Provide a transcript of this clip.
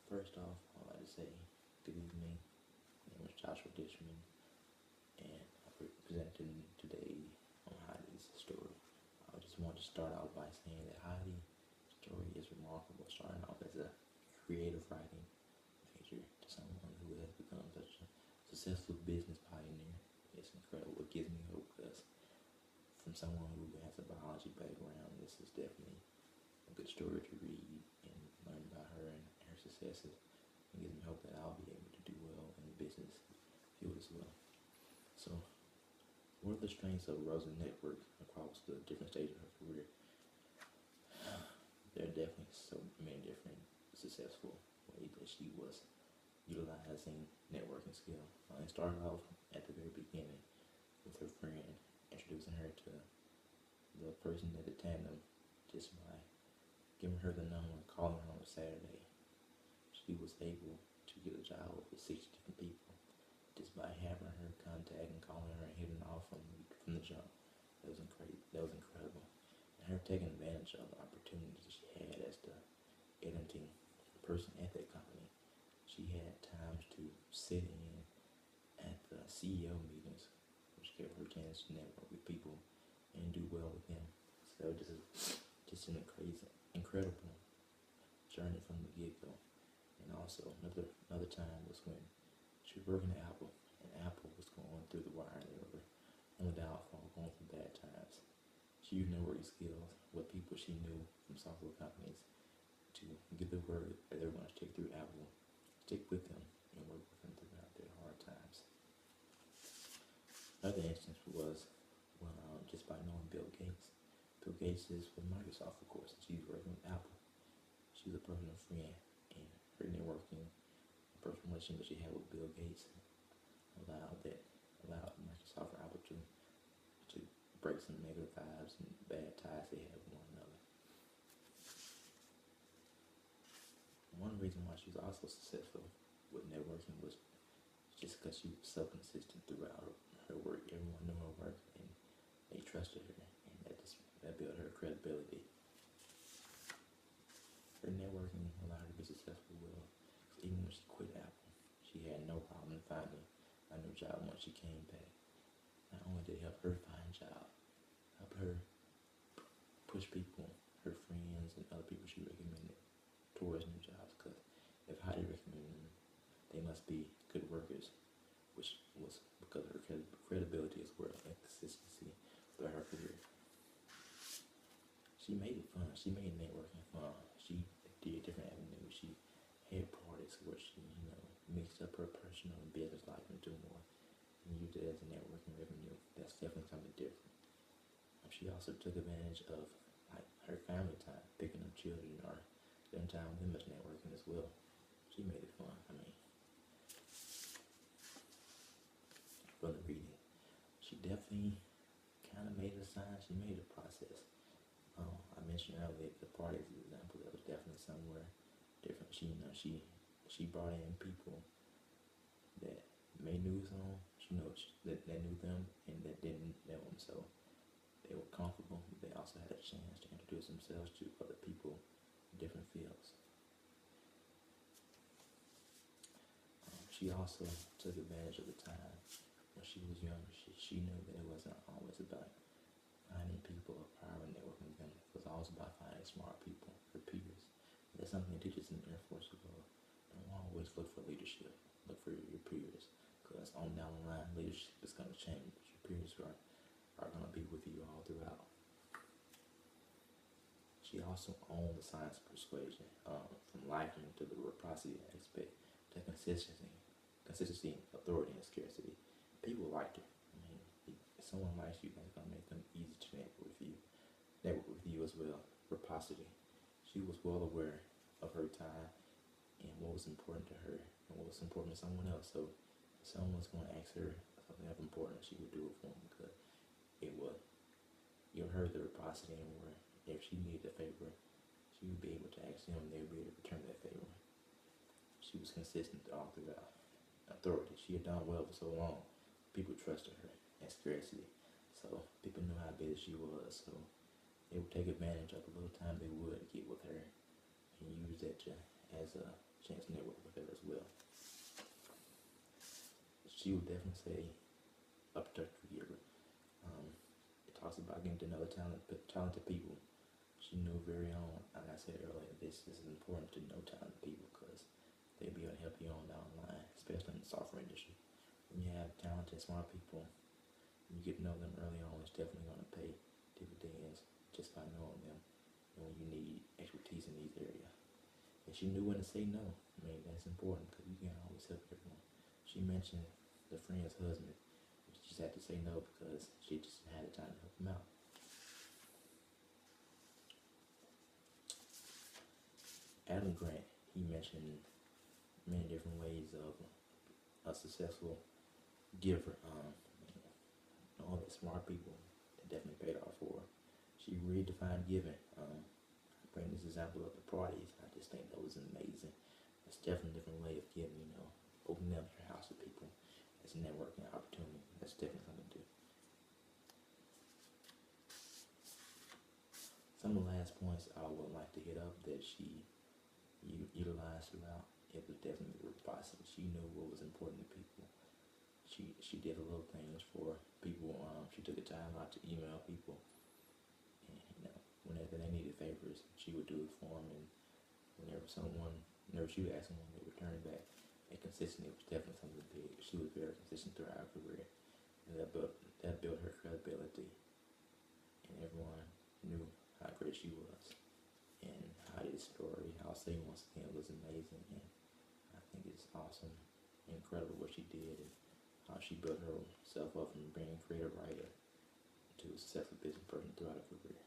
First off, I'd like to say good evening. My name is Joshua Dishman, and I'm presenting today on Heidi's story. I just want to start out by saying that Heidi's story is remarkable, starting off as a creative writing major to someone who has become such a successful business pioneer. It's incredible. It gives me hope because from someone who has a biology background, this is definitely a good story to read and learn about her and her successes. It gives me hope that I'll be able to do well in the business field as well. So, what are the strengths of Rose's network across the different stages of her career? There are definitely so many different successful ways that she was utilizing networking skill. It started off at the very beginning with her friend introducing her to the person at the tandem just by giving her the number and calling her on a Saturday. She was able to get a job with 60 different people just by having her contact and calling her and hitting off from the jump. That was incredible. That was incredible. And her taking advantage of the opportunities she had as the editing person at that company. She had times to sit in at the CEO meetings, which gave her a chance to network with people and do well with them. So this is just an incredible journey from the get go. And also another time was when she was working at Apple, and Apple was going through the wire. They were on the downfall, going through bad times. She used networking skills with people she knew from software companies to give the word that they were going to stick through Apple, stick with them, and work with them throughout their hard times. Another instance was when just by knowing Bill Gates. Bill Gates is with Microsoft, of course, and she's working with Apple. She was a personal friend, and her networking personal relationship that she had with Bill Gates allowed Microsoft or Apple to break some negative vibes and bad ties they had with one another. One reason why she was also successful with networking was just because she was so consistent throughout her work. Everyone knew her work and they trusted her, and that built her credibility. Her networking allowed her to be successful well. Even when she quit Apple, she had no problem finding a new job once she came back. Not only did it help her find a job, help her push people, her friends and other people she recommended towards new jobs. Because if Heidi recommended them, they must be good workers, which was because of her credibility as well and consistency throughout her career. She made it fun. She made networking fun. She did different avenues. She had parties where she, mixed up her personal and business life into one and used it as a networking revenue. That's definitely something different. She also took advantage of like her family time, picking up children or spending time with them as networking as well. She made it fun. From the reading, she definitely kind of made it a sign. She made it a process. I mentioned earlier the parties example. That was definitely somewhere different. She brought in people that made news on. That knew them and that didn't know them. So they were comfortable. They also had a chance to introduce themselves to other people in different fields. She also took advantage of the time when she was younger. She knew that it wasn't always about finding people or power and networking with them. It was always about finding smart people, her peers. And that's something that teachers in the Air Force as well. Don't always look for leadership. Look for your peers. Because on down the line, leadership is going to change. Your peers are going to be with you all throughout. She also owned the science of persuasion, from liking to the reciprocity aspect to consistency, authority, and scarcity. People liked her. If someone likes you, that's gonna make them easy to network with you as well. Reciprocity. She was well aware of her time and what was important to her and what was important to someone else. So if someone was going to ask her something of importance, she would do it for them because it would give her the reciprocity and where if she needed a favor, she would be able to ask them and they would be able to return that favor. She was consistent all throughout. Authority. She had done well for so long. People trusted her. And scarcity. So people knew how busy she was. So they would take advantage of the little time they would get with her and use that as a chance to network with her as well. She would definitely say uppercharge giver. It talks about getting to know talented people. She knew very on, like I said earlier, this is important to know talented people because they'll be able to help you on down the line, especially in the software industry. When you have talented, smart people, and you get to know them early on, it's definitely going to pay dividends just by knowing them and when you need expertise in these areas. And she knew when to say no. I mean, that's important because you can't always help everyone. She mentioned the friend's husband. She just had to say no because she just had the time to help him out. Adam Grant, he mentioned many different ways of a successful giver. All the smart people that definitely paid off for her. She redefined giving. Bring this example of the parties. I just think that was amazing. It's definitely a different way of giving, opening up your house to people. It's a networking opportunity. That's definitely something to do. Some of the last points I would like to hit up that she utilized throughout, it was definitely responsive. She knew what was important to people. She did a little things for people. She took the time out to email people, and whenever they needed favors, she would do it for them. And whenever she would ask someone, they would return back. And consistency was definitely something big. She was very consistent throughout her career, and that built her credibility, and everyone knew how great she was. And Heidi's story, I'll say once again, was amazing, and I think it's awesome, incredible what she did, and how she built herself up from being a creative writer to a successful business person throughout her career.